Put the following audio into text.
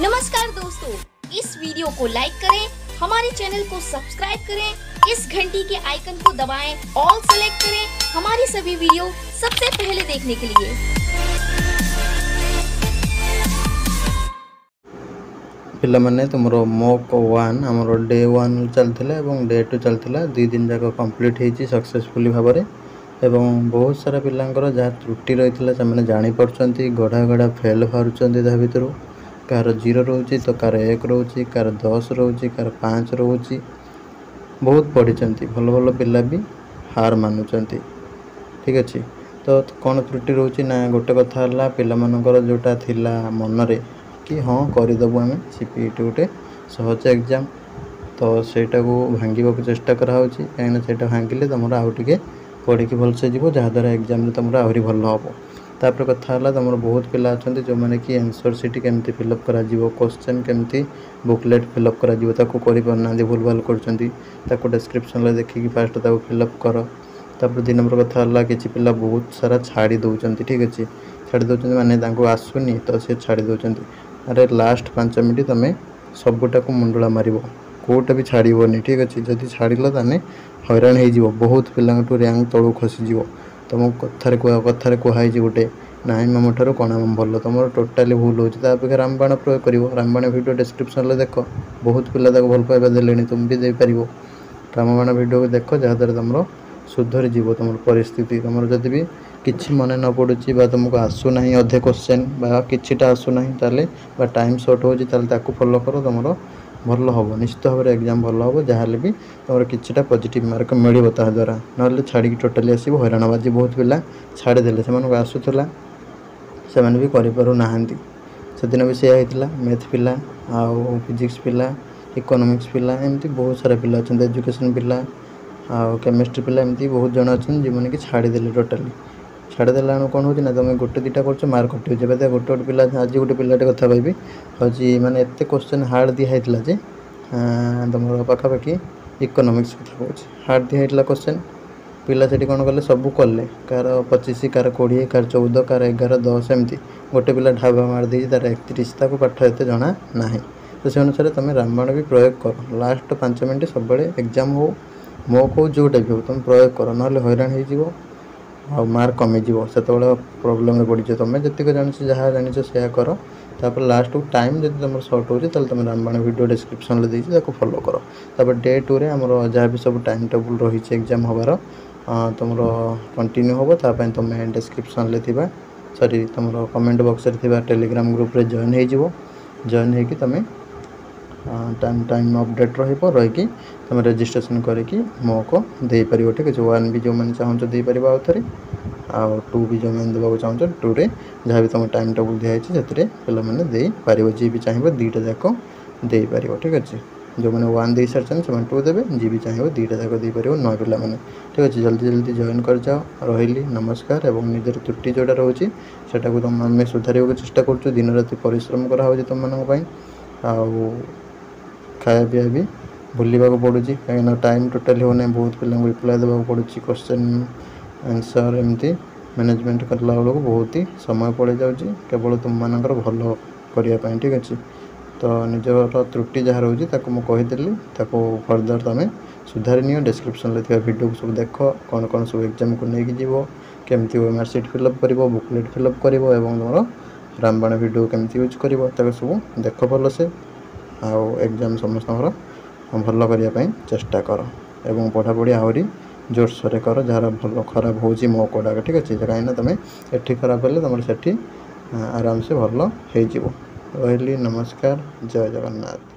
नमस्कार दोस्तों, इस वीडियो को लाइक करें, हमारे चैनल को सब्सक्राइब करें, इस घंटी के आइकन को दबाएं, ऑल सेलेक्ट करें हमारी सभी वीडियो सबसे पहले देखने के लिए। पिला माने तुमरो मॉक 1 हमरो डे 1 चलथिला एवं डे 2 चलथिला 2 दिन जाक कंप्लीट हेची सक्सेसफुली भाबरे एवं बहुत सारा पिलांकर जहाँ त्रुटि रही है से जानी पार्टी गढ़ा गढ़ा फेल बाहर ता भर कार 0 रोचे तो कार 1 रोचे कार 10 रोचे कार 5 रोचे बहुत पढ़ी भल भल पिला भी हार मानुंट ठीक अच्छे। तो कौन त्रुटि रोचे ना गोटे कथा पिलामानकर जोटा थिला मनरे कि हाँ करदेबू आम सीपीटी गोटे सहज एग्जाम तो सेटा को भांगा चेष्टा कराऊँ कहीं से भांगिले तुम आउ टे पढ़ी भलसे जीव जहाँद्वारा एग्जाम तुम आहरी भल हम। तापर कथा तुम बहुत पिला अच्छा जो मैंने कि आंसर सीट केमती फिलअप करा क्वेश्चन केमती बुकलेट फिलअप करा करना भूल भाल कर डिस्क्रिप्शन देखिए फास्ट फिलअप कर। तापर 2 नंबर कथा कि पिला बहुत सारा छाड़ी दौरान ठीक अच्छे छाड़ी दौरान माने आसुनी तो सी छाड़ी दौरान अरे लास्ट 5 मिनट तुम सबुटा को मुंडला मार कौटा भी छाड़नी ठीक अच्छे जदि छाड़ ताने हैरान हो बहुत पिला रैंक तलू खसीज तुम कथार कहुई गोटे नाई माम ठार कणा माम भल तुम टोटाली भूल होपेक्षा रामबाण प्रयोग कर रामबाण वीडियो डिस्क्रिप्शन देख बहुत पिला भल पाइबा दे तुम भी देपर रामबाण वीडियो को देख जहाँद्वारा तुम सुधरी जीव तुम परिस्थिति तुम जदि भी किसी मन न पड़ुची तुमको आसूना अधे क्वेश्चन किटा आसूना ताले टाइम सर्ट हो फॉलो कर तुम भल हम निश्चित भाव में एग्जाम भल हम जहाँ भी तुम किसी पॉजिटिव मार्क मिल द्वारा ना छाड़ी टोटाली आसो हैरान बाजी बहुत पिला छाड़ीदे से आसूला से भी करना से दिन भी सी मैथ पिला आउ फिजिक्स पिला इकोनॉमिक्स पिला एमती बहुत सारा पिला अच्छा एजुकेशन पिला आउ केमिस्ट्री पिला एमती बहुत जन अच्छा जो मैंने कि छाड़ीदे टोटाली छाड़देला कौन हो तुम गोटे 2टा कर मार्क कटे गोटे गोटे पिला आज गोटे पिलाटे कथा कहबी हूँ मैंने एत क्वेश्चन हार्ड दिखाई जे तुम पाखापाखि इकोनॉमिक्स कथा कहूँ हार्ड दिखाई क्वेश्चन पिला से कौन कले सबू कले कार 25 कार 20 कार 14 कार 11 10 एमती गोटे पिला ढाबा मार दी तार 31 ताको पाठ एत जना ना तो से अनुसार तुम रामबाण भी प्रयोग कर लास्ट 5 मिनट सब एग्जाम हो मो को जोटा भी हो तुम प्रयोग कर ना हैरान हो मार्क कमिज से प्रोब्लेम पड़ तुम जी जान जहाँ जान से कर तापर लास्ट को टाइम जब तुम सर्ट हो तुम रामबाण वीडियो डिस्क्रिप्शन देखिए फॉलो कर। तापर डे 2 रे आमर जहाँ भी सब टाइम टेबल रही एग्जाम हबार तुम कंटिन्यू हम ताप तुम डिस्क्रिप्शन सॉरी तुम कमेंट बॉक्स टेलीग्राम ग्रुप रे जॉइन हो तुम टाइम अपडेट रही तुम रजिस्ट्रेशन करके मौको दे पार ठीक है 1 भी जो मैंने चाहो दे पार आउ थे आउ 2 भी जो मैंने देवाक चाहो 2 रे जहाँ भी तुम टाइम टेबल दिखाई से पे दे पार जी भी चाहिए 2टा जाक दे पार ठीक अच्छे जो मैंने 1 दे सारी से 2 देवे जी भी चाहिए 2टा जाक दे पार 9 पिला मैंने ठीक अच्छे जल्दी जल्दी जॉइन कर जाओ रही नमस्कार और निजर त्रुटि जोटा रोचे को तुम आम सुधार चेष्टा कर दिन राति परिश्रम कराऊँ तुम मानी खाया पीया भी भूलवा पड़ू कहीं टाइम टोटाली होना बहुत पिला रिप्लाई देवा पड़ू क्वेश्चन आंसर एमती मैनेजमेंट करला बेलू बहुत ही समय पड़ जाऊँगी केवल तुम मानकर भल करने ठीक अच्छे। तो निजर त्रुटि जहाँ रोचे मुझे फर्दर तुम सुधारी नियो डिस्क्रिप्शन वीडियो को सब देख कौन कौन सब एग्जाम को लेकिन जीव केमती ओएमआर सीट फिलअप कर बुकलेट फिलअप कर तुम रामबाण वीडियो केमती यूज कर सब देख भलसे आउ एग्जाम समस्त भल करने चेष्टा कर एवं पढ़ापढ़ी आहरी जोरसोर कर जहाँ भल खराब हो मो कोड़ा ठीक अच्छे कहीं तुम एठी खराब हेल्ले तुम से आराम से भल हो रही। नमस्कार, जय जगन्नाथ।